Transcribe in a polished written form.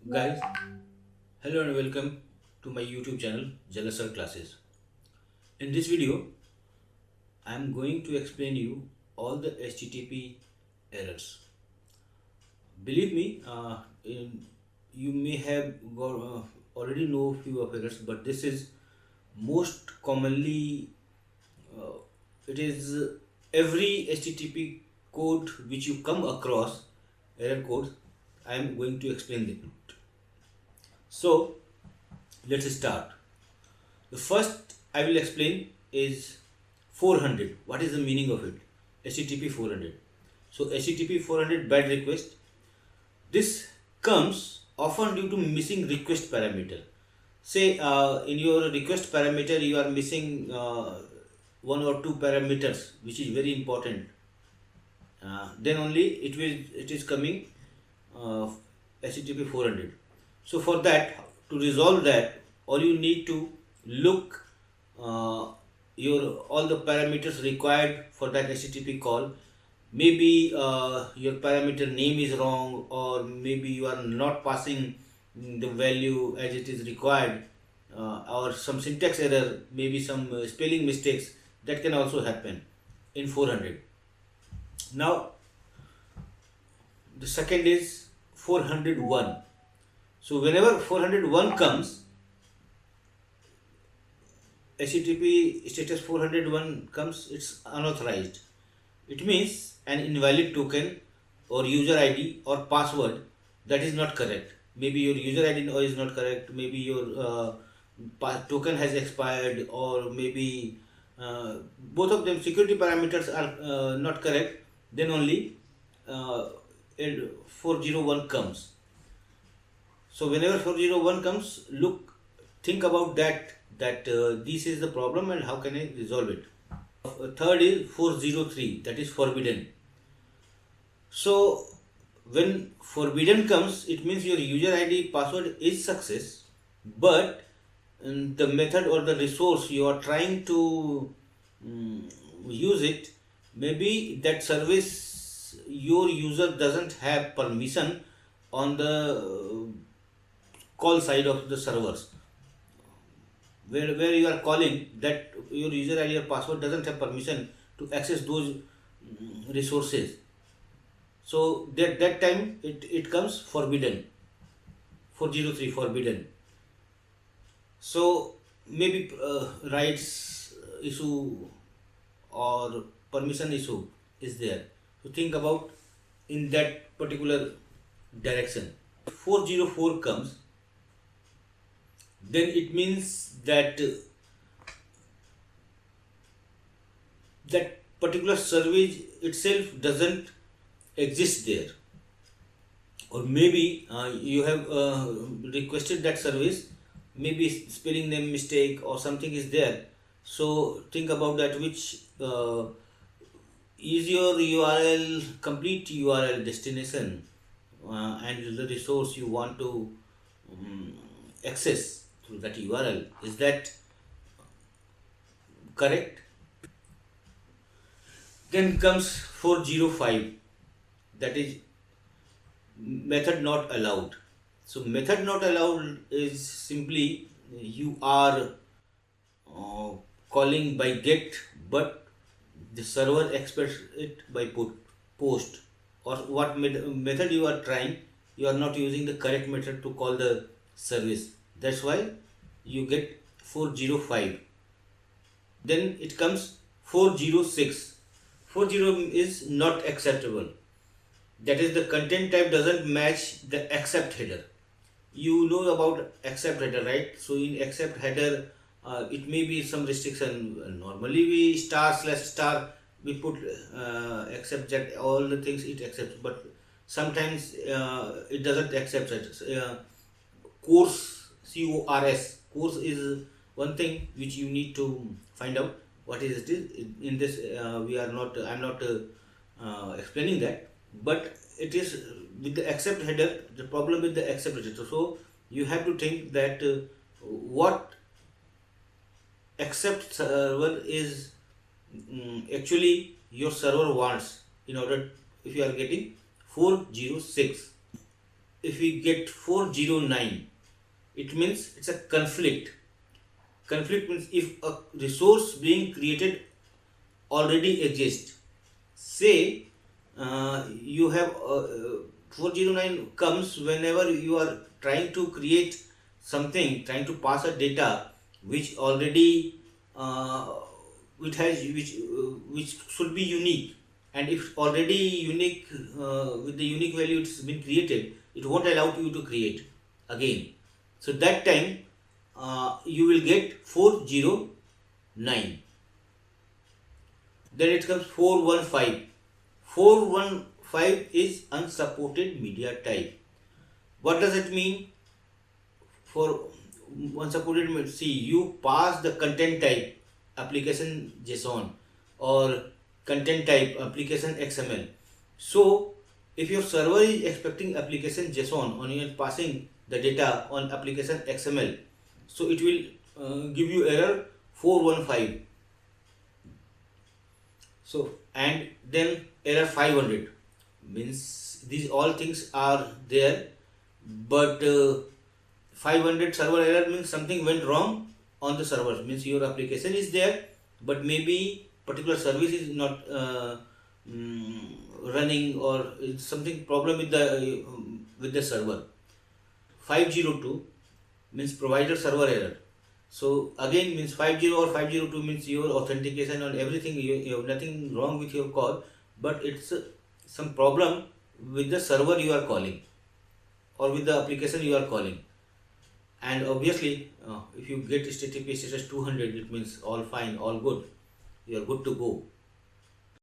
Guys, hello and welcome to my YouTube channel JallajSir Classes. In this video, I am going to explain you all the HTTP errors. Believe me, you may have already know few of errors, but this is most commonly uh, it is every HTTP code which you come across error code. I am going to explain it. So let's start. The first I will explain is 400. What is the meaning of it? HTTP 400. So HTTP 400 bad request. This comes often due to missing request parameter. Say in your request parameter you are missing one or two parameters which is very important. Then only it is coming uh, HTTP 400. So for that, to resolve that, all you need to look your all the parameters required for that HTTP call. Maybe your parameter name is wrong, or maybe you are not passing the value as it is required, or some syntax error, maybe some spelling mistakes. That can also happen in 400. Now the second is 401. So whenever 401 comes, HTTP status 401 comes, it's unauthorized. It means an invalid token or user ID or password that is not correct. Maybe your user ID is not correct, maybe your token has expired, or maybe both of them security parameters are not correct. Then only 401 comes. So whenever 401 comes, think about that this is the problem and how can I resolve it. Third is 403, that is forbidden. So when forbidden comes, it means your user ID password is success, but the method or the resource you are trying to use it, maybe that service your user doesn't have permission on the call side of the servers, where you are calling, that your user ID or password doesn't have permission to access those resources. So that time it comes forbidden, 403 forbidden. So maybe rights issue or permission issue is there. So think about in that particular direction. 404 comes, then it means that that particular service itself doesn't exist there, or maybe you have requested that service, maybe spelling name mistake or something is there. So think about that, which is your URL, complete URL destination, and the resource you want to access through that URL, is that correct? Then comes 405, that is method not allowed. So method not allowed is simply you are calling by get, but the server expects it by post, or what method you are trying, you are not using the correct method to call the service. That's why you get 405. Then it comes 406. 40 is not acceptable. That is, the content type doesn't match the accept header. You know about accept header, right? So in accept header, it may be some restriction. Normally we // we put accept that all the things it accepts, but sometimes it doesn't accept it. Course, course is one thing which you need to find out what is it is. In this I'm not explaining that, but it is with the accept header, the problem with the accept header. So you have to think that what accept server is actually your server wants, in order, if you are getting 406. if we get 409, it means it's a conflict. Conflict means if a resource being created already exists. Say you have 409 comes whenever you are trying to create something, trying to pass a data which already which should be unique, and if already unique with the unique value it's been created, it won't allow you to create again. So that time you will get 409. Then it comes 415. 415 is unsupported media type. What does it mean? For unsupported media, see, you pass the content type application JSON or content type application XML. So if your server is expecting application JSON and you are passing the data on application XML, so it will give you error 415. So, and then error 500 means these all things are there, but 500 server error means something went wrong on the server, means your application is there but maybe particular service is not running, or it's something problem with the server. 502 means provider server error. So again means 50 or 502 means your authentication and everything, you have nothing wrong with your call, but it's some problem with the server you are calling or with the application you are calling. And obviously if you get HTTPS status 200, it means all fine, all good, you are good to go.